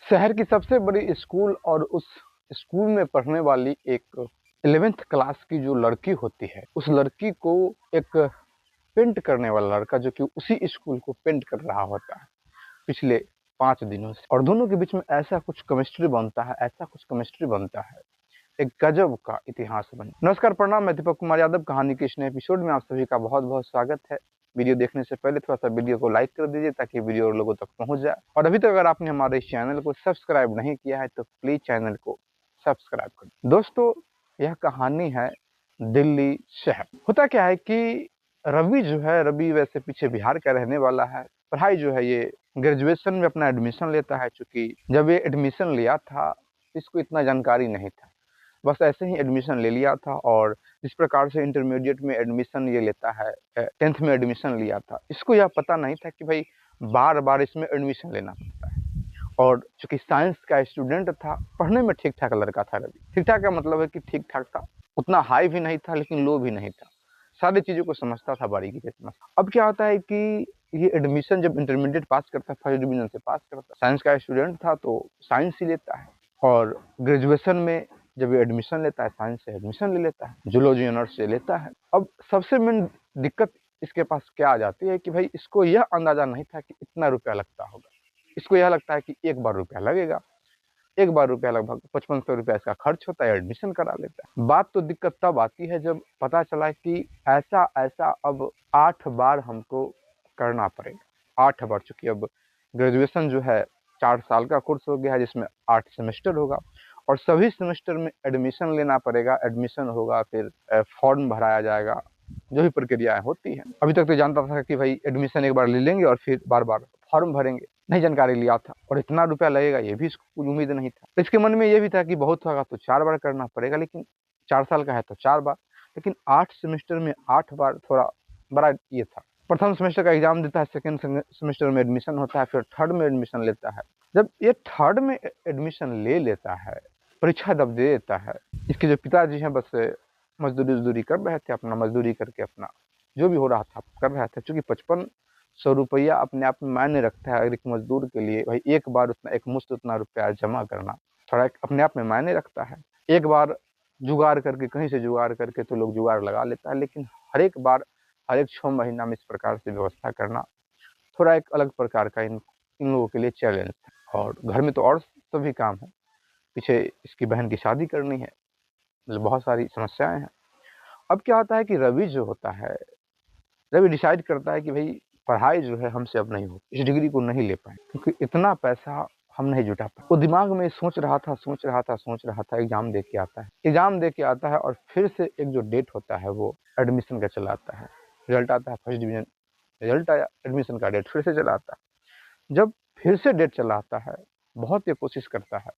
शहर की सबसे बड़ी स्कूल और उस स्कूल में पढ़ने वाली एक 11th क्लास की जो लड़की होती है, उस लड़की को एक पेंट करने वाला लड़का जो कि उसी स्कूल को पेंट कर रहा होता है पिछले 5 दिनों से, और दोनों के बीच में ऐसा कुछ केमिस्ट्री बनता है, ऐसा कुछ केमिस्ट्री बनता है, एक गजब का इतिहास बन। नमस्कार, प्रणाम। मैं दीपक कुमार यादव। कहानी के इस नए एपिसोड में आप सभी का बहुत बहुत स्वागत है। वीडियो देखने से पहले थोड़ा सा वीडियो को लाइक कर दीजिए ताकि वीडियो और लोगों तक पहुंच जाए, और अभी तक अगर आपने हमारे इस चैनल को सब्सक्राइब नहीं किया है तो प्लीज चैनल को सब्सक्राइब कर। दोस्तों, यह कहानी है दिल्ली शहर। होता क्या है कि रवि जो है, रवि वैसे पीछे बिहार का रहने वाला है। पढ़ाई जो है ये ग्रेजुएशन में अपना एडमिशन लेता है। चूंकि जब ये एडमिशन लिया था इसको इतना जानकारी नहीं था, बस ऐसे ही एडमिशन ले लिया था। और जिस प्रकार से इंटरमीडिएट में एडमिशन ये लेता है, 10th में एडमिशन लिया था, इसको यह पता नहीं था कि भाई बार बार इसमें एडमिशन लेना पड़ता है। और चूंकि साइंस का स्टूडेंट था, पढ़ने में ठीक ठाक लड़का था रवि। ठीक ठाक का मतलब है कि ठीक ठाक था, उतना हाई भी नहीं था लेकिन लो भी नहीं था, सारी चीज़ों को समझता था बारीकी से। अब क्या होता है कि ये एडमिशन जब इंटरमीडिएट पास करता है, फर्स्ट डिवीजन से पास करता है, साइंस का स्टूडेंट था तो साइंस ही लेता है। और ग्रेजुएशन में जब ये एडमिशन लेता है, साइंस से एडमिशन ले लेता है, जूलॉजी ऑनर्स से लेता है। अब सबसे मेन दिक्कत इसके पास क्या आ जाती है कि भाई इसको यह अंदाजा नहीं था कि इतना रुपया लगता होगा। इसको यह लगता है कि एक बार रुपया लगेगा, एक बार रुपया लगभग 5500 रुपया इसका खर्च होता है, एडमिशन करा लेता है। बात तो दिक्कत तब आती है जब पता चला कि ऐसा ऐसा अब 8 बार हमको करना पड़ेगा। 8 बार, चूंकि अब ग्रेजुएशन जो है 4 साल का कोर्स हो गया है जिसमें 8 सेमेस्टर होगा, और सभी सेमेस्टर में एडमिशन लेना पड़ेगा। एडमिशन होगा, फिर फॉर्म भराया जाएगा, जो भी प्रक्रियाएं होती हैं। अभी तक तो जानता था कि भाई एडमिशन एक बार ले लेंगे और फिर बार बार फॉर्म भरेंगे, नहीं जानकारी लिया था। और इतना रुपया लगेगा ये भी इसको कुछ उम्मीद नहीं था। इसके मन में ये भी था कि बहुत होगा तो 4 बार करना पड़ेगा, लेकिन 4 साल का है तो 4 बार, लेकिन 8 सेमेस्टर में 8 बार थोड़ा बड़ा ये था। प्रथम सेमेस्टर का एग्जाम देता है, सेकेंड सेमेस्टर में एडमिशन होता है, फिर थर्ड में एडमिशन लेता है। जब ये थर्ड में एडमिशन ले लेता है, परीक्षा जब दे देता है, इसके जो पिताजी हैं बस मजदूरी कर रहे थे, अपना मजदूरी करके अपना जो भी हो रहा था कर रहे थे। चूंकि 5500 रुपया अपने आप में मायने रखता है एक मजदूर के लिए। भाई एक बार उतना एक मुश्त उतना रुपया जमा करना थोड़ा अपने आप में मायने रखता है। एक बार जुगाड़ करके, कहीं से जुगाड़ करके तो लोग जुगाड़ लगा लेता है, लेकिन हर एक बार, हर एक 6 महीना में इस प्रकार से व्यवस्था करना थोड़ा एक अलग प्रकार का इन लोगों के लिए चैलेंज था। और घर में तो और सभी काम है, पीछे इसकी बहन की शादी करनी है, मतलब बहुत सारी समस्याएं हैं। अब क्या होता है कि रवि जो होता है, रवि डिसाइड करता है कि भाई पढ़ाई जो है हमसे अब नहीं होगी, इस डिग्री को नहीं ले पाए, क्योंकि इतना पैसा हम नहीं जुटा पाए। वो दिमाग में सोच रहा था। एग्जाम दे के आता है, और फिर से एक जो डेट होता है वो एडमिशन का चला आता है। रिजल्ट आता है, फर्स्ट डिवीजन रिजल्ट आया, एडमिशन का डेट फिर से चला आता है। जब फिर से डेट चला आता है, बहुत ये कोशिश करता है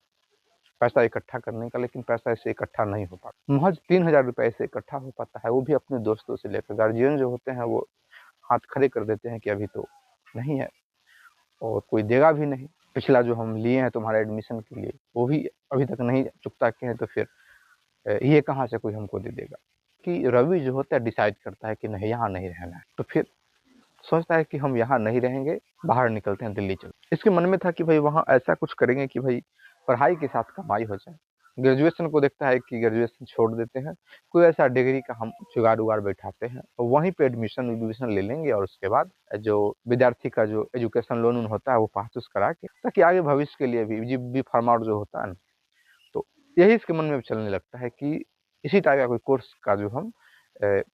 पैसा इकट्ठा करने का, लेकिन पैसा ऐसे इकट्ठा नहीं हो पाता। महज 3000 रुपये ऐसे इकट्ठा हो पाता है, वो भी अपने दोस्तों से लेकर। गार्जियन जो होते हैं वो हाथ खड़े कर देते हैं कि अभी तो नहीं है और कोई देगा भी नहीं। पिछला जो हम लिए हैं तुम्हारे एडमिशन के लिए वो भी अभी तक नहीं चुकता किए हैं, तो फिर ये कहाँ से कोई हमको दे देगा। कि रवि जो होता है डिसाइड करता है कि नहीं, यहाँ नहीं रहना है। तो फिर सोचता है कि हम यहाँ नहीं रहेंगे, बाहर निकलते हैं, दिल्ली चलते। इसके मन में था कि भाई वहाँ ऐसा कुछ करेंगे कि भाई पढ़ाई के साथ कमाई हो जाए। ग्रेजुएशन को देखता है कि ग्रेजुएशन छोड़ देते हैं, कोई ऐसा डिग्री का हम जुगाड़ उगाड़ बैठाते हैं और वहीं पे एडमिशन ले लेंगे, और उसके बाद जो विद्यार्थी का जो एजुकेशन लोन होता है वो पास उस करा के, ताकि आगे भविष्य के लिए भी बी फार्मा जो होता है ना, तो यही इसके मन में चलने लगता है कि इसी टाइप का कोई कोर्स का जो हम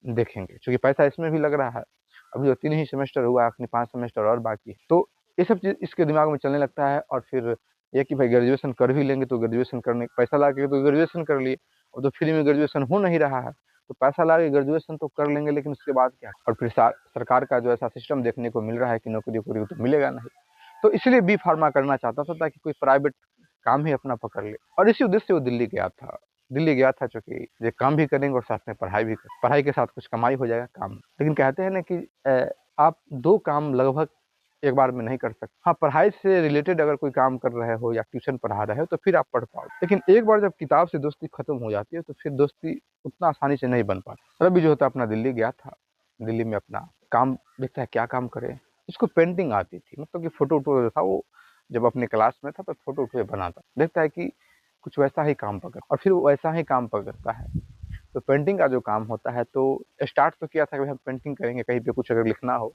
देखेंगे। क्योंकि पैसा इसमें भी लग रहा है, अभी जो 3 ही सेमेस्टर हुआ, अपनी 5 सेमेस्टर और बाकी है, तो ये सब चीज़ इसके दिमाग में चलने लगता है। और फिर ये कि भाई ग्रेजुएशन कर भी लेंगे तो ग्रेजुएशन करने पैसा ला के तो ग्रेजुएशन कर लिए, और तो फ्री में ग्रेजुएशन हो नहीं रहा है, तो पैसा ला के ग्रेजुएशन तो कर लेंगे, लेकिन उसके बाद क्या। और फिर सरकार का जो ऐसा सिस्टम देखने को मिल रहा है कि नौकरी वोकरी तो मिलेगा नहीं, तो इसलिए बी फार्मा करना चाहता था ताकि कोई प्राइवेट काम ही अपना पकड़ ले। और इसी उद्देश्य से वो दिल्ली गया था। चूंकि ये काम भी करेंगे और साथ में पढ़ाई भी करेंगे, पढ़ाई के साथ कुछ कमाई हो जाएगा काम। लेकिन कहते हैं ना कि आप 2 काम लगभग एक बार में नहीं कर सकते। हाँ, पढ़ाई से रिलेटेड अगर कोई काम कर रहे हो या ट्यूशन पढ़ा रहे हो तो फिर आप पढ़ पाओ, लेकिन एक बार जब किताब से दोस्ती खत्म हो जाती है तो फिर दोस्ती उतना आसानी से नहीं बन पाती। रवि जो होता अपना दिल्ली गया था, दिल्ली में अपना काम देखता है क्या काम करे। उसको पेंटिंग आती थी, मतलब कि फोटो वोटो था वो जब अपने क्लास में था तो फोटो उठे बनाता, देखता है कि कुछ वैसा ही काम पकड़, और फिर वैसा ही काम पकड़ता है। तो पेंटिंग का जो काम होता है, तो स्टार्ट तो किया था कि हम पेंटिंग करेंगे, कहीं पे कुछ अगर लिखना हो,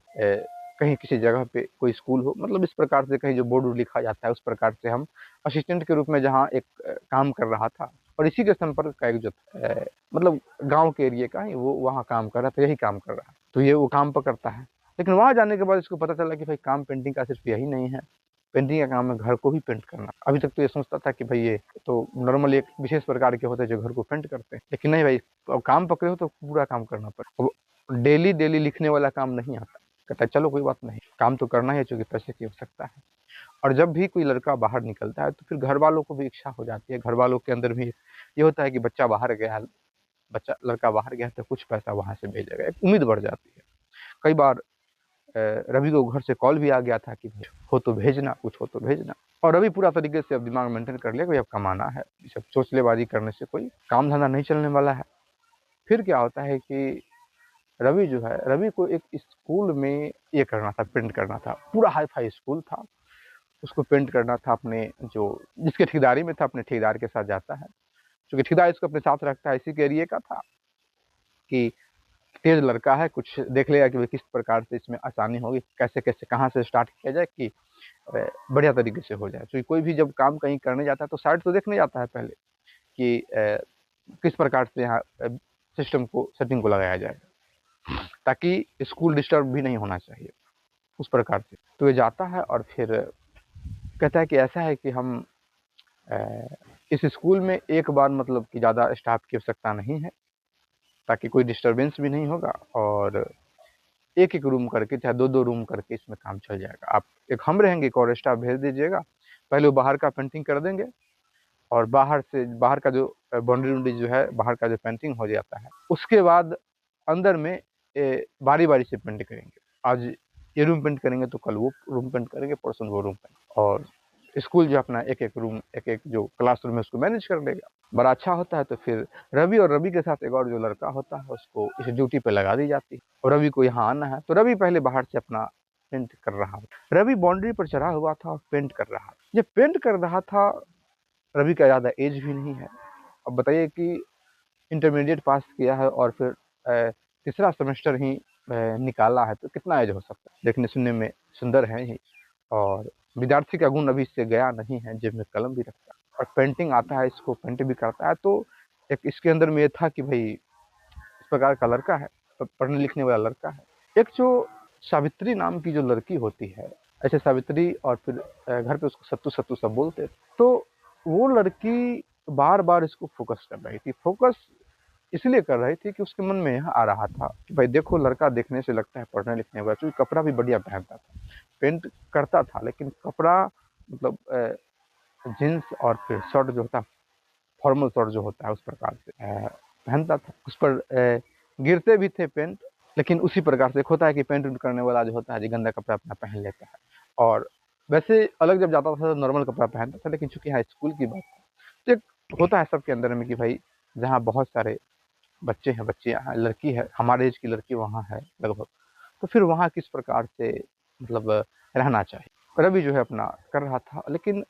कहीं किसी जगह पे कोई स्कूल हो, मतलब इस प्रकार से कहीं जो बोर्ड लिखा जाता है उस प्रकार से हम असिस्टेंट के रूप में जहाँ एक काम कर रहा था, और इसी के संपर्क का एक जो मतलब गांव के एरिए का ही वो वहाँ काम कर रहा था, यही काम कर रहा है, तो ये वो काम पकड़ता है। लेकिन वहाँ जाने के बाद इसको पता चला कि भाई काम पेंटिंग का सिर्फ यही नहीं है, पेंटिंग का काम है घर को भी पेंट करना। अभी तक तो ये सोचता था कि भाई ये तो नॉर्मली एक विशेष प्रकार के होते हैं जो घर को पेंट करते हैं, लेकिन नहीं भाई, अब काम पकड़े हो तो पूरा काम करना पड़े। डेली डेली लिखने वाला काम नहीं आता, कहता है चलो कोई बात नहीं, काम तो करना ही है क्योंकि पैसे की आवश्यकता है। और जब भी कोई लड़का बाहर निकलता है तो फिर घर वालों को भी इच्छा हो जाती है, घर वालों के अंदर भी ये होता है कि बच्चा बाहर गया, बच्चा लड़का बाहर गया तो कुछ पैसा वहां से भेजेगा, एक उम्मीद बढ़ जाती है। कई बार रवि को घर से कॉल भी आ गया था कि हो तो भेजना, कुछ हो तो भेजना, और रवि पूरा तरीके से अब दिमाग मेंटेन कर लिया कि अब कमाना है, सब चोचलेबाजी करने से कोई काम धंधा नहीं चलने वाला है। फिर क्या होता है कि रवि जो है, रवि को एक स्कूल में ये करना था, पेंट करना था, पूरा हाई फाई स्कूल था, उसको पेंट करना था। अपने जो जिसके ठेकेदारी में था, अपने ठेकेदार के साथ जाता है, क्योंकि ठेकेदार इसको अपने साथ रखता है, इसी के एरिए का था कि तेज लड़का है, कुछ देख लेगा कि किस प्रकार से इसमें आसानी होगी, कैसे कैसे कहाँ से स्टार्ट किया जाए कि बढ़िया तरीके से हो जाए। क्योंकि कोई भी जब काम कहीं करने जाता है तो साइड तो देखने जाता है पहले कि किस प्रकार से यहाँ सिस्टम को, सेटिंग को लगाया जाए, ताकि स्कूल डिस्टर्ब भी नहीं होना चाहिए उस प्रकार से। तो ये जाता है और फिर कहता है कि ऐसा है कि हम इस स्कूल में एक बार मतलब कि ज़्यादा स्टाफ की आवश्यकता नहीं है, ताकि कोई डिस्टर्बेंस भी नहीं होगा, और एक एक रूम करके, चाहे दो दो रूम करके इसमें काम चल जाएगा। आप एक हम रहेंगे, एक और स्टाफ भेज दीजिएगा, पहले वो बाहर का पेंटिंग कर देंगे, और बाहर का जो बाउंड्री वुंड्री जो है, बाहर का जो पेंटिंग हो जाता है, उसके बाद अंदर में बारी बारी से पेंट करेंगे। आज ये रूम पेंट करेंगे तो कल वो रूम पेंट करेंगे, परसों वो रूम पेंट, और स्कूल जो अपना एक एक रूम, एक एक जो क्लासरूम है उसको मैनेज कर लेगा। बड़ा अच्छा होता है। तो फिर रवि और रवि के साथ एक और जो लड़का होता है उसको इस ड्यूटी पे लगा दी जाती है, और रवि को यहाँ आना है। तो रवि पहले बाहर से अपना पेंट कर रहा है, रवि बाउंड्री पर चढ़ा हुआ था और पेंट कर रहा था। जब पेंट कर रहा था, रवि का ज़्यादा एज भी नहीं है। अब बताइए कि इंटरमीडिएट पास किया है और फिर तीसरा सेमेस्टर ही निकाला है, तो कितना एज हो सकता है। देखने सुनने में सुंदर है ही, और विद्यार्थी का गुण अभी इससे गया नहीं है, जेब में कलम भी रखता है, और पेंटिंग आता है, इसको पेंट भी करता है। तो एक इसके अंदर में ये था कि भाई इस प्रकार का लड़का है, पढ़ने लिखने वाला लड़का है। एक जो सावित्री नाम की जो लड़की होती है, ऐसे सावित्री, और फिर घर पे उसको सत्तू सत्तू सब बोलते थे, तो वो लड़की बार बार इसको फोकस कर रही थी। फोकस इसलिए कर रही थी कि उसके मन में यह आ रहा था कि भाई देखो, लड़का देखने से लगता है पढ़ने लिखने वाला, क्योंकि कपड़ा भी बढ़िया पहनता था, पेंट करता था, लेकिन कपड़ा मतलब जींस और फिर शर्ट जो होता, फॉर्मल शर्ट जो होता है उस प्रकार से पहनता था। उस पर गिरते भी थे पेंट, लेकिन उसी प्रकार से एक होता है कि पेंट करने वाला जो होता है जो गंदा कपड़ा अपना पहन लेता है, और वैसे अलग जब जाता था तो नॉर्मल कपड़ा पहनता था। लेकिन चूंकि यहाँ स्कूल की बात है, तो एक होता है सबके अंदर में कि भाई जहाँ बहुत सारे बच्चे हैं, बच्चियाँ हैं, लड़की है, हमारे एज की लड़की वहाँ है लगभग, तो फिर वहाँ किस प्रकार से मतलब रहना चाहिए। रवि जो है अपना कर रहा था, लेकिन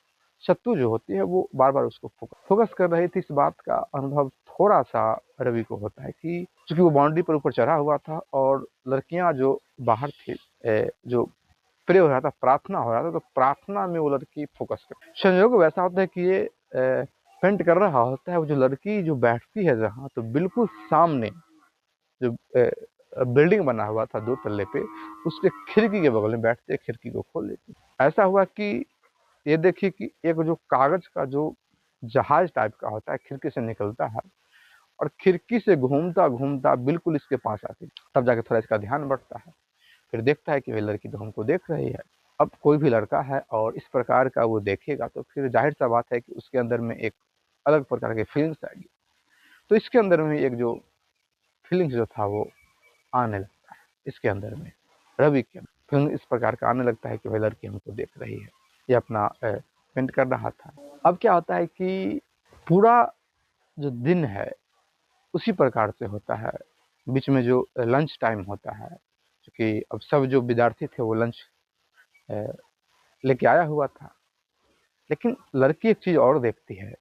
सत्तू जो होती है वो बार बार उसको फोकस कर रही थी। इस बात का अनुभव थोड़ा सा रवि को होता है कि चूंकि वो बाउंड्री पर ऊपर चढ़ा हुआ था, और लड़कियां जो बाहर थी, जो प्रे हो रहा था, प्रार्थना हो रहा था, तो प्रार्थना में वो लड़की फोकस कर। संयोग वैसा होता है कि ये पेंट कर रहा होता है, वो जो लड़की जो बैठती है जहाँ, तो बिल्कुल सामने जो बिल्डिंग बना हुआ था 2 तल्ले पे, उसके खिड़की के बगल में बैठते, खिड़की को खोल लेती। ऐसा हुआ कि ये देखिए कि एक जो कागज का जो जहाज टाइप का होता है खिड़की से निकलता है, और खिड़की से घूमता घूमता बिल्कुल इसके पास आती। तब जाके थोड़ा इसका ध्यान बढ़ता है, फिर देखता है कि भाई लड़की तो हमको देख रही है। अब कोई भी लड़का है और इस प्रकार का वो देखेगा, तो फिर जाहिर सा बात है कि उसके अंदर में एक अलग प्रकार की फीलिंग्स आएगी। तो इसके अंदर में एक जो फीलिंग्स जो था वो आने लगता है इसके अंदर में, रवि के अंदर फीलिंग इस प्रकार का आने लगता है कि भाई लड़की हमको देख रही है। ये अपना पेंट कर रहा था। अब क्या होता है कि पूरा जो दिन है उसी प्रकार से होता है। बीच में जो लंच टाइम होता है, क्योंकि अब सब जो विद्यार्थी थे वो लंच लेके आया हुआ था, लेकिन लड़की एक चीज़ और देखती है,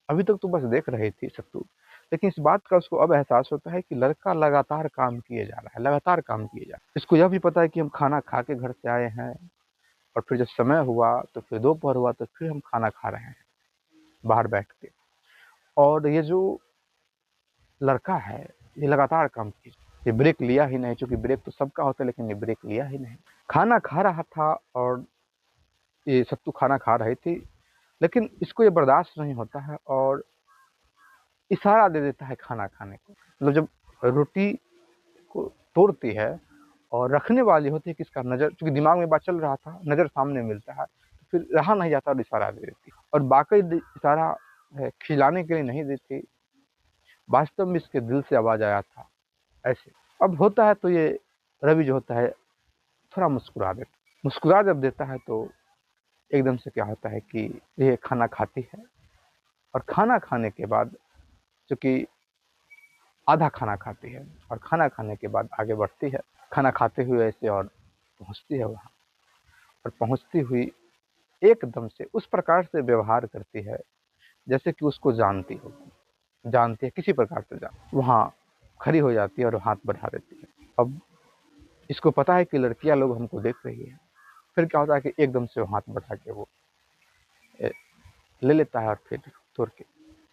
अभी तक तो बस देख रही थी सत्तू, लेकिन इस बात का उसको अब एहसास होता है कि लड़का लगातार काम किए जा रहा है, लगातार काम किए जा रहा है। इसको यह भी पता है कि हम खाना खा के घर से आए हैं, और फिर जब समय हुआ तो फिर दोपहर हुआ तो फिर हम खाना खा रहे हैं बाहर बैठ के। और ये जो लड़का है, ये लगातार काम किया, ये ब्रेक लिया ही नहीं, चूंकि ब्रेक तो सबका होता है लेकिन ये ब्रेक लिया ही नहीं। खाना खा रहा था और ये सत्तू खाना खा रही थी, लेकिन इसको ये बर्दाश्त नहीं होता है और इशारा दे देता है खाना खाने को। मतलब जब रोटी को तोड़ती है और रखने वाली होती है किसका, नज़र, चूँकि दिमाग में बात चल रहा था, नज़र सामने मिलता है, तो फिर रहा नहीं जाता और इशारा दे देती है। और बाकायदा इशारा खिलाने के लिए नहीं देती, वास्तव में इसके दिल से आवाज़ आया था ऐसे। अब होता है तो ये रवि जो होता है थोड़ा मुस्कुरा जब देता है तो एकदम से क्या होता है कि ये खाना खाती है, और खाना खाने के बाद, चूँकि आधा खाना खाती है और खाना खाने के बाद आगे बढ़ती है, खाना खाते हुए ऐसे, और पहुँचती है वहाँ, और पहुँचती हुई एकदम से उस प्रकार से व्यवहार करती है जैसे कि उसको जानती हो, जानती है किसी प्रकार से, वहाँ खड़ी हो जाती है और हाथ बढ़ा देती है। अब इसको पता है कि लड़कियां लोग हमको देख रही है, फिर क्या होता है कि एकदम से वो हाथ बढ़ा के वो ले लेता है और फिर तोड़ के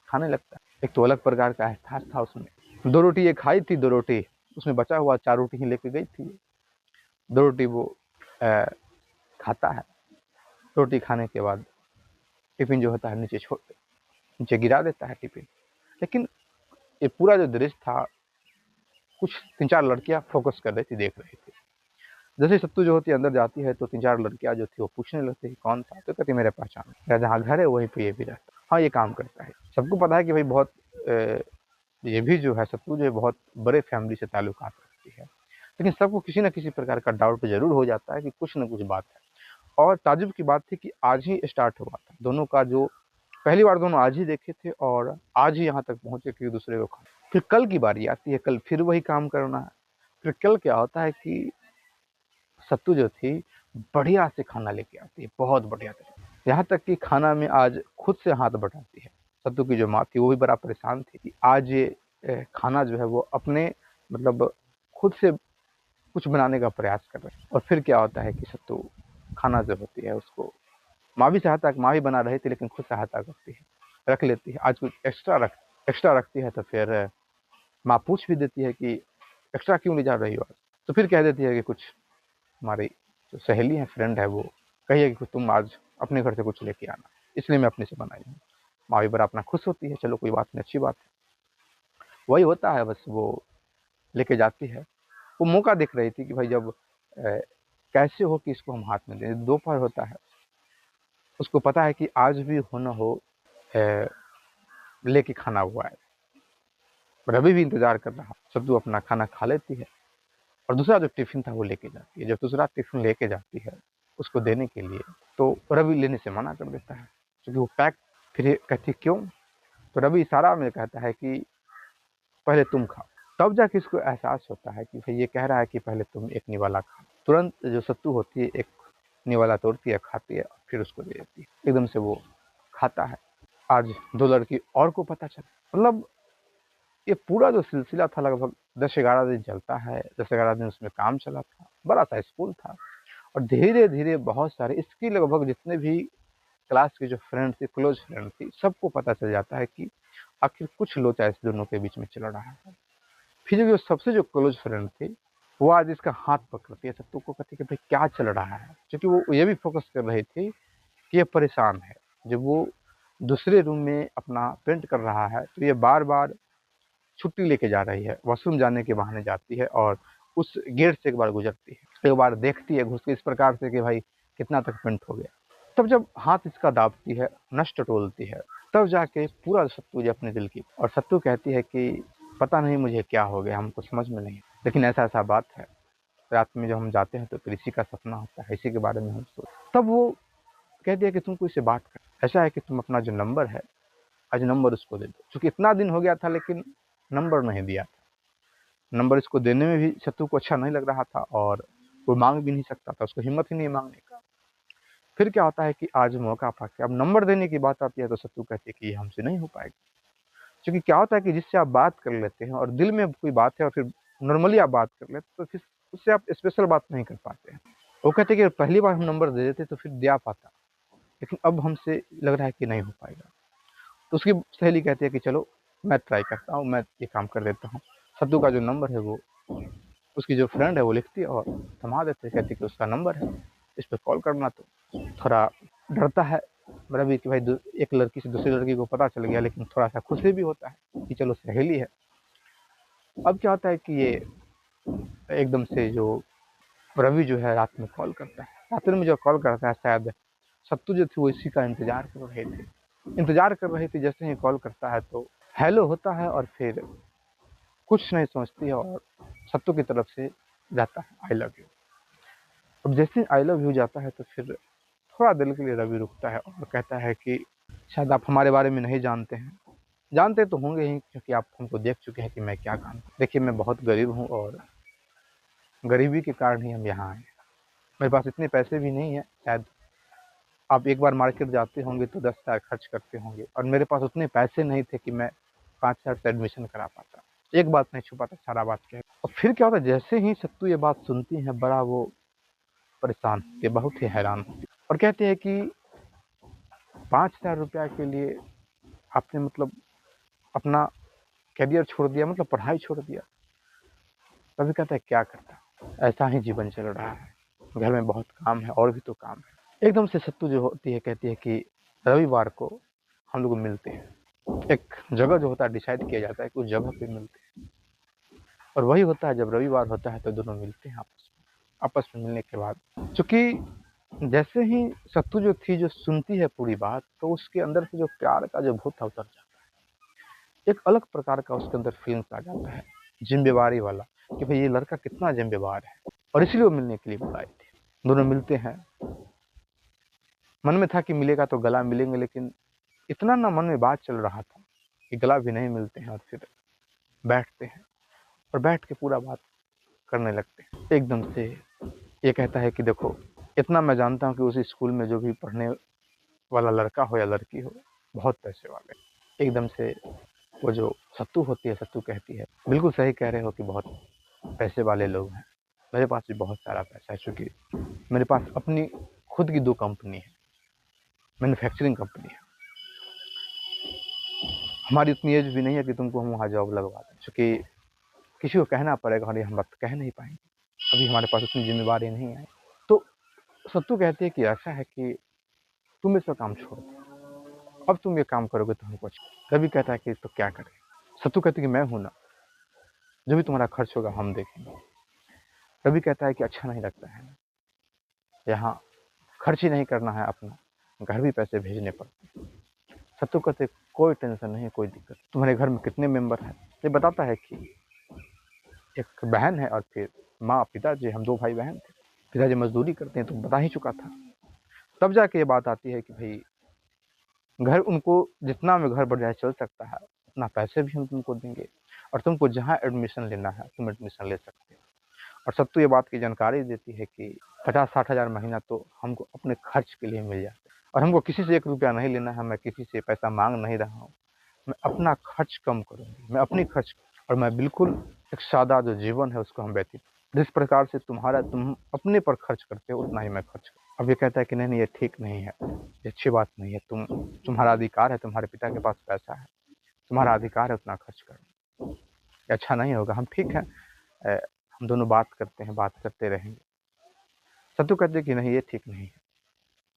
खाने लगता है। एक तो अलग प्रकार का एहसास था उसमें। 2 रोटी ये खाई थी, 2 रोटी उसमें बचा हुआ, 4 रोटी ही लेके गई थी। 2 रोटी वो खाता है, रोटी खाने के बाद टिफिन जो होता है नीचे गिरा देता है टिफिन। लेकिन ये पूरा जो दृश्य था, कुछ 3-4 लड़कियां फोकस कर रही थी, देख रही थी। जैसे सत्तू जो होती है अंदर जाती है तो 3-4 लड़कियां जो थी वो पूछने लगती है कौन था, तो कहती मेरे पहचान, या जहाँ घर है वहीं पे ये भी रहता है, हाँ ये काम करता है। सबको पता है कि भाई बहुत ये भी जो है सत्तू जो है बहुत बड़े फैमिली से ताल्लुकात रखती है, लेकिन सबको किसी न किसी प्रकार का डाउट जरूर हो जाता है कि कुछ न कुछ बात है। और ताजुब की बात थी कि आज ही स्टार्ट हुआ था दोनों का, जो पहली बार दोनों आज ही देखे थे और आज ही यहाँ तक पहुंचे कि दूसरे को खा। फिर कल की बारी आती है, कल फिर वही काम करना है। फिर कल क्या होता है कि सत्तू जो थी बढ़िया से खाना लेके आती है, बहुत बढ़िया तरीके, यहाँ तक कि खाना में आज खुद से हाथ बटाती है। सत्तू की जो माँ थी वो भी बड़ा परेशान थी कि आज ये खाना जो है वो अपने, मतलब खुद से कुछ बनाने का प्रयास कर रहे हैं। और फिर क्या होता है कि सत्तू खाना जो होती है उसको माँ भी सहायता, माँ भी बना रही थी लेकिन खुद सहायता करती है, रख लेती है। आज कुछ एक्स्ट्रा रखती है तो फिर माँ पूछ भी देती है कि एक्स्ट्रा क्यों ले जा रही हो आज, तो फिर कह देती है कि कुछ हमारी जो सहेली है, फ्रेंड है, वो कहिए कि तुम आज अपने घर से कुछ लेके आना, इसलिए मैं अपने से बनाई हूँ। माँ भी बड़ा अपना खुश होती है, चलो कोई बात नहीं, अच्छी बात है। वही होता है, बस वो लेके जाती है। वो मौका देख रही थी कि भाई जब कैसे हो कि इसको हम हाथ में दें, दोपहर होता है, उसको पता है कि आज भी हो न हो लेके खाना हुआ है। रवि भी इंतजार कर रहा, सब्जू अपना खाना खा लेती है और दूसरा जो टिफिन था वो लेके जाती है। जब दूसरा टिफिन लेके जाती है उसको देने के लिए, तो रवि लेने से मना कर देता है क्योंकि वो पैक। फिर ये कहती क्यों, तो रवि इशारा में कहता है कि पहले तुम खाओ। तब जाके इसको एहसास होता है कि भाई ये कह रहा है कि पहले तुम एक निवाला खाओ। तुरंत जो सत्तू होती है एक निवाला तोड़ती है, खाती है, फिर उसको दे देती है। एकदम से वो खाता है। आज 2 लड़की और को पता चला। मतलब ये पूरा जो सिलसिला था लगभग 10-11 दिन चलता है। 10-11 दिन उसमें काम चला था, बड़ा सा स्कूल था, और धीरे धीरे बहुत सारे इसकी लगभग जितने भी क्लास की जो फ्रेंड थी, क्लोज फ्रेंड थी, सबको पता चल जाता है कि आखिर कुछ लोचा इस दोनों के बीच में चल रहा है। फिर जो सबसे जो क्लोज फ्रेंड थी वो आज इसका हाथ पकड़ती है, सत्तू को, कहती है कि भाई क्या चल रहा है, क्योंकि वो ये भी फोकस कर रही थी कि ये परेशान है। जब वो दूसरे रूम में अपना पेंट कर रहा है तो ये बार बार छुट्टी लेके जा रही है, वॉशरूम जाने के बहाने जाती है और उस गेट से एक बार गुजरती है, एक बार देखती है घुस के इस प्रकार से कि भाई कितना तक पेंट हो गया। तब जब हाथ इसका दाबती है, नष्ट टोलती है, तब जाके पूरा सत्तू जो अपने दिल की, और सत्तू कहती है कि पता नहीं मुझे क्या हो गया, हमको समझ में नहीं, लेकिन ऐसा ऐसा बात है, रात में जब हम जाते हैं तो फिर इसी का सपना होता है, इसी के बारे में हम सोच। तब वो कहती है कि तुमको इससे बात कर, ऐसा है कि तुम अपना जो नंबर है आज नंबर उसको दे दो। चूंकि इतना दिन हो गया था लेकिन नंबर नहीं दिया था। नंबर इसको देने में भी सत्तू को अच्छा नहीं लग रहा था और वो मांग भी नहीं सकता था, उसको हिम्मत ही नहीं मांगने का। फिर क्या होता है कि आज मौका पाके अब नंबर देने की बात आती है तो सत्तू कहती है कि ये हमसे नहीं हो पाएगा। क्योंकि क्या होता है कि जिससे आप बात कर लेते हैं और दिल में कोई बात है और फिर नॉर्मली आप बात कर लेते हैं तो फिर उससे आप स्पेशल बात नहीं कर पाते हैं। वो कहते हैं कि पहली बार हम नंबर दे देते तो फिर दिया पाता, लेकिन अब हमसे लग रहा है कि नहीं हो पाएगा। तो उसकी सहेली कहती है कि चलो मैं ट्राई करता हूँ, मैं ये काम कर देता हूँ। सत्तू का जो नंबर है वो उसकी जो फ्रेंड है वो लिखती है और थमा देते हैं, कहती है कि उसका नंबर है, इस पर कॉल करना। तो थोड़ा डरता है रवि कि भाई एक लड़की से दूसरी लड़की को पता चल गया, लेकिन थोड़ा सा खुशी भी होता है कि चलो सहेली है। अब क्या होता है कि ये एकदम से जो रवि जो है रात में कॉल करता है, रात में जो कॉल करता है शायद सत्तू जो थी वो इसी का इंतजार कर रहे थे, जैसे ही कॉल करता है तो हेलो होता है और फिर कुछ नहीं सोचती है और सत्तू की तरफ से जाता है आई लव यू। अब जैसे आई लव यू जाता है तो फिर थोड़ा दिल के लिए रवि रुकता है और कहता है कि शायद आप हमारे बारे में नहीं जानते हैं, जानते तो होंगे ही क्योंकि आप हमको देख चुके हैं कि मैं क्या काम। देखिए मैं बहुत गरीब हूँ और गरीबी के कारण ही हम यहाँ आए। मेरे पास इतने पैसे भी नहीं है, शायद आप एक बार मार्केट जाते होंगे तो 10,000 खर्च करते होंगे और मेरे पास उतने पैसे नहीं थे कि मैं 5,000 से एडमिशन करा पाता। एक बात नहीं छुपाता, सारा बात कह। और फिर क्या होता है, जैसे ही सत्तू ये बात सुनती है बड़ा वो परेशान होती है, बहुत ही हैरान होती है और कहती है कि 5,000 रुपया के लिए आपने मतलब अपना करियर छोड़ दिया, मतलब पढ़ाई छोड़ दिया। तभी कहता है क्या करता, ऐसा ही जीवन चल रहा है, घर में बहुत काम है और भी तो काम है। एकदम से सत्तू जो होती है कहती है कि रविवार को हम लोग मिलते हैं। एक जगह जो होता है डिसाइड किया जाता है कि उस जगह पे मिलते हैं और वही होता है जब रविवार होता है तो दोनों मिलते हैं आपस में मिलने के बाद चूंकि जैसे ही सत्तू जो थी जो सुनती है पूरी बात तो उसके अंदर से जो प्यार का जो भूत था उतर जाता है। एक अलग प्रकार का उसके अंदर फीलिंग्स आ जाता है, जिम्मेवारी वाला, कि भाई ये लड़का कितना जिम्मेवार है और इसलिए वो मिलने के लिए बुलाए थे। दोनों मिलते हैं, मन में था कि मिलेगा तो गला मिलेंगे, लेकिन इतना ना मन में बात चल रहा था कि गला भी नहीं मिलते हैं और फिर बैठते हैं और बैठ के पूरा बात करने लगते हैं। एकदम से ये कहता है कि देखो इतना मैं जानता हूँ कि उस स्कूल में जो भी पढ़ने वाला लड़का हो या लड़की हो बहुत पैसे वाले। एकदम से वो जो सत्तू होती है, सत्तू कहती है बिल्कुल सही कह रहे हो कि बहुत पैसे वाले लोग हैं, मेरे पास भी बहुत सारा पैसा है, चूँकि मेरे पास अपनी खुद की 2 कंपनी है, मैन्युफैक्चरिंग कंपनी है। हमारी उतनी एज भी नहीं है कि तुमको हम वहाँ जॉब लगवा दें, चूँकि किसी को कहना पड़ेगा और ये हम बात कह नहीं पाएंगे, अभी हमारे पास उतनी जिम्मेवारी नहीं है। तो सत्तू कहती है कि ऐसा है कि तुम इसका काम छोड़ दो, अब तुम ये काम करोगे तो हमको अच्छा। कभी कहता है कि तो क्या करें, सत्तू कहती है कि मैं हूं ना, जो भी तुम्हारा खर्च होगा हम देखेंगे। कभी कहता है कि अच्छा नहीं लगता है, यहाँ खर्च ही नहीं करना है अपना, घर भी पैसे भेजने पड़ते। सत्तू कहते कोई टेंशन नहीं, कोई दिक्कत। तुम्हारे घर में कितने मेंबर हैं? ये बताता है कि एक बहन है और फिर माँ पिताजी, हम 2 भाई बहन थे। पिताजी मजदूरी करते हैं तो बता ही चुका था। तब जाके ये बात आती है कि भाई घर उनको जितना में घर बढ़ जाए चल सकता है, उतना पैसे भी हम तुमको देंगे और तुमको जहाँ एडमिशन लेना है तुम एडमिशन ले सकते हो। और सत्तू ये बात की जानकारी देती है कि 50-60 हज़ार महीना तो हमको अपने खर्च के लिए मिल जाते हैं और हमको किसी से 1 रुपया नहीं लेना है, मैं किसी से पैसा मांग नहीं रहा हूँ, मैं अपना खर्च कम करूँगी, मैं अपनी खर्च और मैं बिल्कुल एक सादा जो जीवन है उसको हम व्यतीत, जिस प्रकार से तुम अपने पर खर्च करते हो उतना ही मैं खर्च करूँ। अब ये कहता है कि नहीं ये ठीक नहीं है, ये अच्छी बात नहीं है, तुम्हारा अधिकार है, तुम्हारे पिता के पास पैसा है, तुम्हारा अधिकार है उतना खर्च करो, ये अच्छा नहीं होगा। हम ठीक है, हम दोनों बात करते हैं, बात करते रहेंगे। सत्तू कहते कि नहीं ये ठीक नहीं है,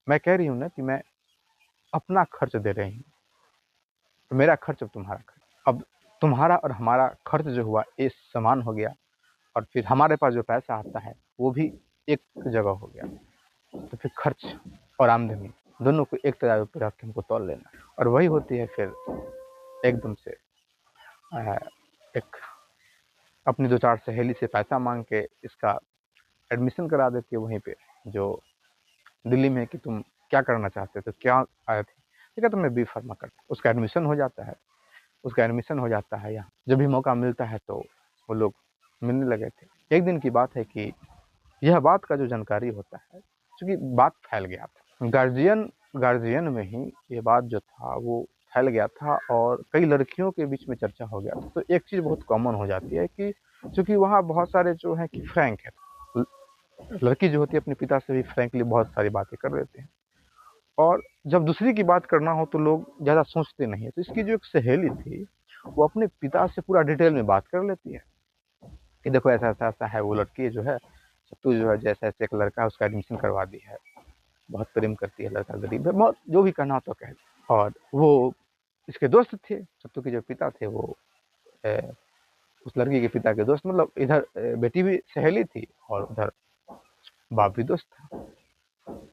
मैं कह रही हूँ ना कि मैं अपना खर्च दे रही हूँ, तो मेरा खर्च अब तुम्हारा खर्च, अब तुम्हारा और हमारा खर्च जो हुआ ये समान हो गया और फिर हमारे पास जो पैसा आता है वो भी एक जगह हो गया, तो फिर खर्च और आमदनी दोनों को एक तराजू पे रख के हमको तौल लेना। और वही होती है फिर एकदम से एक अपनी 2-4 सहेली से पैसा मांग के इसका एडमिशन करा देती है वहीं पे जो दिल्ली में, कि तुम क्या करना चाहते थे, क्या आया थे, ठीक है तो मैं बी फार्मा करता। उसका एडमिशन हो जाता है, यहाँ जब भी मौका मिलता है तो वो लोग मिलने लगे थे। एक दिन की बात है कि यह बात का जो जानकारी होता है, क्योंकि बात फैल गया था गार्जियन गार्जियन में ही ये बात जो था वो फैल गया था और कई लड़कियों के बीच में चर्चा हो गया था। तो एक चीज़ बहुत कॉमन हो जाती है कि चूँकि वहाँ बहुत सारे जो हैं कि फ्रैंक है, लड़की जो होती है अपने पिता से भी फ्रैंकली बहुत सारी बातें कर देते हैं और जब दूसरी की बात करना हो तो लोग ज़्यादा सोचते नहीं है। तो इसकी जो एक सहेली थी, वो अपने पिता से पूरा डिटेल में बात कर लेती है कि देखो ऐसा-ऐसा है, वो लड़की जो है, सत्तू जो है जैसे-ऐसे एक लड़का है उसका एडमिशन करवा दी है, बहुत प्रेम करती है, लड़का गरीब है, बहुत जो भी कहना हो तो कह दे। और वो इसके दोस्त थे, सत्तू के जो पिता थे वो अ, उस लड़की के पिता के दोस्त, मतलब इधर बेटी भी सहेली थी और उधर बाप भी दोस्त था।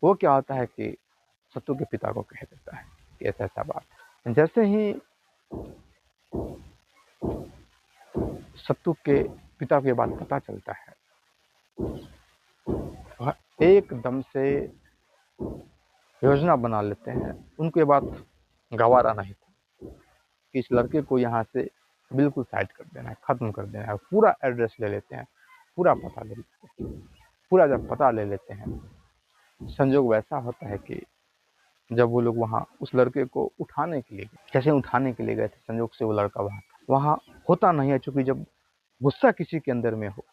वो क्या होता है कि सत्तू के पिता को कह देता है कि ऐसा-ऐसा बात। जैसे ही सत्तू के पिता को ये बात पता चलता है, वह एकदम से योजना बना लेते हैं। उनको ये बात गँवारा नहीं था कि इस लड़के को यहाँ से बिल्कुल साइड कर देना है, ख़त्म कर देना है। पूरा एड्रेस ले लेते हैं, पूरा पता ले लेते हैं। पूरा जब पता ले लेते हैं, संजोग वैसा होता है कि जब वो लोग वहाँ उस लड़के को उठाने के लिए गए, जैसे उठाने के लिए गए थे, संजोग से वो लड़का वहाँ था। वहाँ होता नहीं है, चूँकि जब गुस्सा किसी के अंदर में हो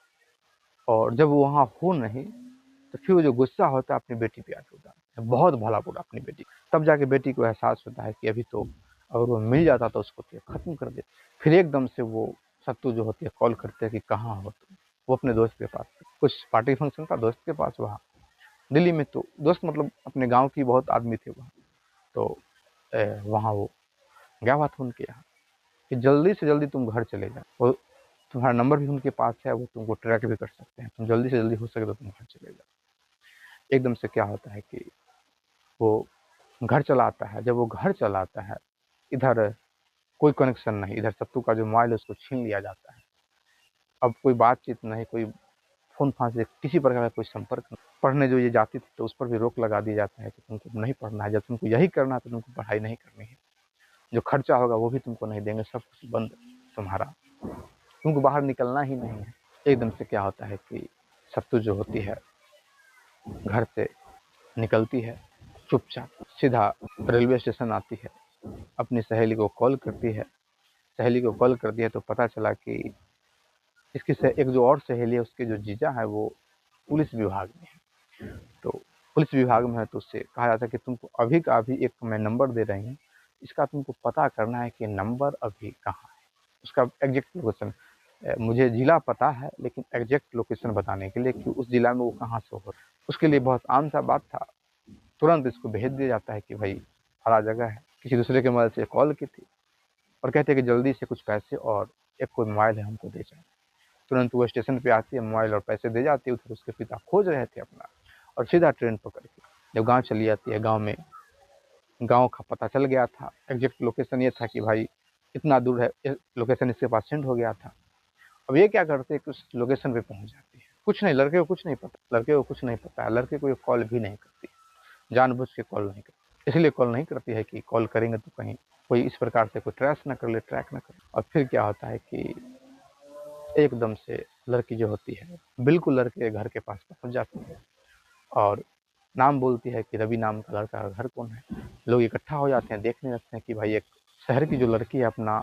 और जब वो वहाँ हो नहीं, तो फिर वो जो गुस्सा होता है अपनी बेटी पे आ जाता है, बहुत भला-बुरा अपनी बेटी। तब जाके बेटी को एहसास होता है कि अभी तो अगर वो मिल जाता तो उसको तो खत्म कर देता। फिर एकदम से वो सत्तू जो होती है कॉल करते हैं कि कहाँ हो तुम? वो अपने दोस्त के पास, कुछ पार्टी फंक्शन था दोस्त के पास वहाँ दिल्ली में। तो दोस्त मतलब अपने गाँव की बहुत आदमी थे वहाँ। तो वहाँ वो गया हुआ था उनके यहाँ कि जल्दी से जल्दी तुम घर चले जाओ, और तुम्हारा नंबर भी उनके पास है, वो तुमको ट्रैक भी कर सकते हैं, तुम जल्दी से जल्दी हो सके तो तुम घर चले जाओ। एकदम से क्या होता है कि वो घर चला आता है। जब वो घर चला आता है, इधर कोई कनेक्शन नहीं, इधर सत्तू का जो मोबाइल है उसको छीन लिया जाता है। अब कोई बातचीत नहीं, कोई फ़ोन-फान से किसी प्रकार का कोई संपर्क नहीं। पढ़ने जो ये जाती थी तो उस पर भी रोक लगा दिया जाता है कि तुमको नहीं पढ़ना है, जब तुमको यही करना है तो तुमको पढ़ाई नहीं करनी है। जो खर्चा होगा वो भी तुमको नहीं देंगे, सब कुछ बंद तुम्हारा, तुमको बाहर निकलना ही नहीं है। एकदम से क्या होता है कि सत्तू जो होती है घर से निकलती है, चुपचाप सीधा रेलवे स्टेशन आती है, अपनी सहेली को कॉल करती है। सहेली को कॉल करती है तो पता चला कि इसकी एक जो और सहेली है, उसके जो जीजा है वो पुलिस विभाग में है। तो पुलिस विभाग में है तो उससे कहा जाता है कि तुमको अभी का अभी एक मैं नंबर दे रही हूँ, इसका तुमको पता करना है कि नंबर अभी कहाँ है, उसका एग्जैक्ट लोकेशन। मुझे ज़िला पता है लेकिन एग्जैक्ट लोकेशन बताने के लिए कि उस ज़िला में वो कहाँ से हो रहा है। उसके लिए बहुत आम सा बात था, तुरंत इसको भेज दिया जाता है कि भाई फला जगह है। किसी दूसरे के मोबाइल से कॉल की थी और कहते हैं कि जल्दी से कुछ पैसे और एक कोई मोबाइल है हमको दे जाए। तुरंत वो स्टेशन पे आती है, मोबाइल और पैसे दे जाती है। उधर उसके पिता खोज रहे थे अपना, और सीधा ट्रेन पकड़ के जब गाँव चली जाती है, गाँव में गाँव का पता चल गया था। एग्जैक्ट लोकेशन ये था कि भाई इतना दूर है, लोकेशन इसके पास सेंड हो गया था। अब ये क्या करते हैं कि उस लोकेशन पे पहुंच जाती है। कुछ नहीं, लड़के को कुछ नहीं पता, लड़के को कुछ नहीं पता है, लड़के को ये कॉल भी नहीं करती, जानबूझ के कॉल नहीं करती। इसलिए कॉल नहीं करती है कि कॉल करेंगे तो कहीं कोई इस प्रकार से कोई ट्रेस ना कर ले, ट्रैक ना करे। और फिर क्या होता है कि एकदम से लड़की जो होती है बिल्कुल लड़के के घर के पास पहुंच जाती है और नाम बोलती है कि रवि नाम का लड़का का घर कौन है। लोग इकट्ठा हो जाते हैं, देखने लगते हैं कि भाई एक शहर की जो लड़की है अपना,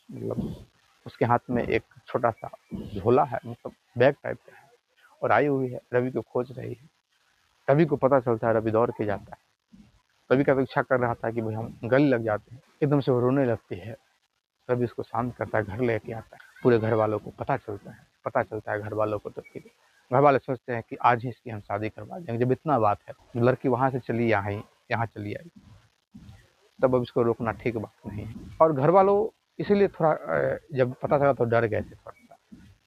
मतलब उसके हाथ में एक छोटा सा झोला है, मतलब बैग टाइप का है, और आई हुई है, रवि को खोज रही है। रवि को पता चलता है, रवि दौड़ के जाता है। रवि का तो इच्छा कर रहा था कि भाई हम गले लग जाते हैं। एकदम से वो रोने लगती है। रवि उसको शांत करता है, घर लेके आता है। पूरे घर वालों को पता चलता है घर वालों को। तो फिर घर वाले सोचते हैं कि आज ही इसकी हम शादी करवा देंगे। जब इतना बात है, लड़की वहाँ से चली आई, यहाँ चली आई, तब अब इसको रोकना ठीक बात नहीं है। और घर वालों इसीलिए थोड़ा जब पता चला तो डर गए थे थोड़ा सा,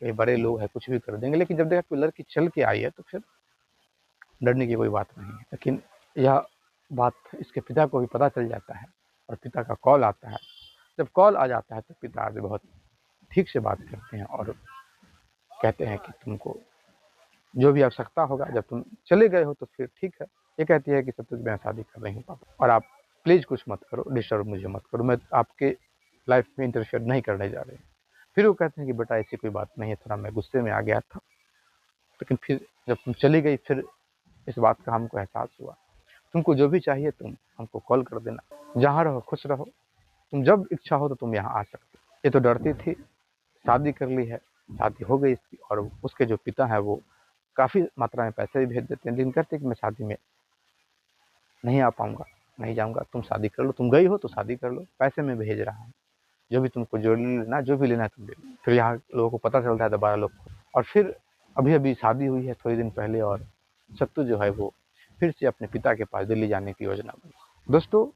ये बड़े लोग हैं कुछ भी कर देंगे। लेकिन जब देखा कि लड़की चल के आई है तो फिर डरने की कोई बात नहीं है। लेकिन यह बात इसके पिता को भी पता चल जाता है और पिता का कॉल आता है। जब कॉल आ जाता है तो पिता जो बहुत ठीक से बात करते हैं और कहते हैं कि तुमको जो भी आवश्यकता होगा, जब तुम चले गए हो तो फिर ठीक है। ये कहती है कि सब कुछ मैं शादी कर रही हूँ पापा, और आप प्लीज़ कुछ मत करो, डिस्टर्ब मुझे मत करो, मैं आपके लाइफ में इंटरफेयर नहीं करने जा रही हूँ। फिर वो कहते हैं कि बेटा ऐसी कोई बात नहीं है, थोड़ा मैं गुस्से में आ गया था। लेकिन फिर जब तुम चली गई फिर इस बात का हमको एहसास हुआ। तुमको जो भी चाहिए तुम हमको कॉल कर देना, जहाँ रहो खुश रहो, तुम जब इच्छा हो तो तुम यहाँ आ सकते हो। ये तो डरती थी, शादी कर ली है, शादी हो गई इसकी, और उसके जो पिता है वो काफ़ी मात्रा में पैसे भी भेज देते हैं, लेकिन कहते कि मैं शादी में नहीं आ पाऊंगा, नहीं जाऊंगा, तुम शादी कर लो, तुम गई हो तो शादी कर लो, पैसे में भेज रहा हूँ, जो भी तुमको जो लेना जो भी लेना है तुम ले लो। फिर यहाँ लोगों को पता चलता है, दोबारा लोग को, और फिर अभी अभी शादी हुई है थोड़े दिन पहले, और सत्तू जो है वो फिर से अपने पिता के पास दिल्ली जाने की योजना बनी। दोस्तों,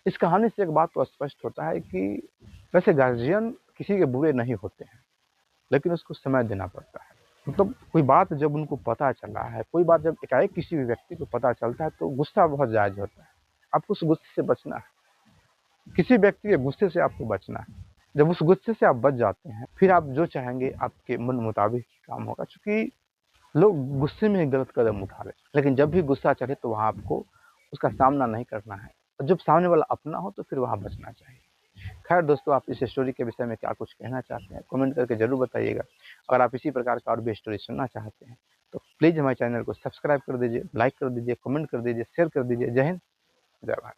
इस कहानी से एक बात तो स्पष्ट होता है कि वैसे गार्जियन किसी के बुरे नहीं होते हैं, लेकिन उसको समय देना पड़ता है। मतलब कोई बात जब उनको पता चला है, कोई बात जब एकाएक किसी भी व्यक्ति को पता चलता है तो गुस्सा बहुत जायज होता है। आपको उस गुस्से से बचना है, किसी व्यक्ति के गुस्से से आपको बचना है। जब उस गुस्से से आप बच जाते हैं, फिर आप जो चाहेंगे आपके मन मुताबिक काम होगा, क्योंकि लोग गुस्से में ही गलत कदम उठा रहे हैं। लेकिन जब भी गुस्सा चढ़े तो वहाँ आपको उसका सामना नहीं करना है, और जब सामने वाला अपना हो तो फिर वहाँ बचना चाहिए। खैर दोस्तों, आप इस स्टोरी के विषय में क्या कुछ कहना चाहते हैं, कमेंट करके जरूर बताइएगा। अगर आप इसी प्रकार का और भी स्टोरी सुनना चाहते हैं तो प्लीज़ हमारे चैनल को सब्सक्राइब कर दीजिए, लाइक कर दीजिए, कमेंट कर दीजिए, शेयर कर दीजिए। जय हिंद, जय भारत।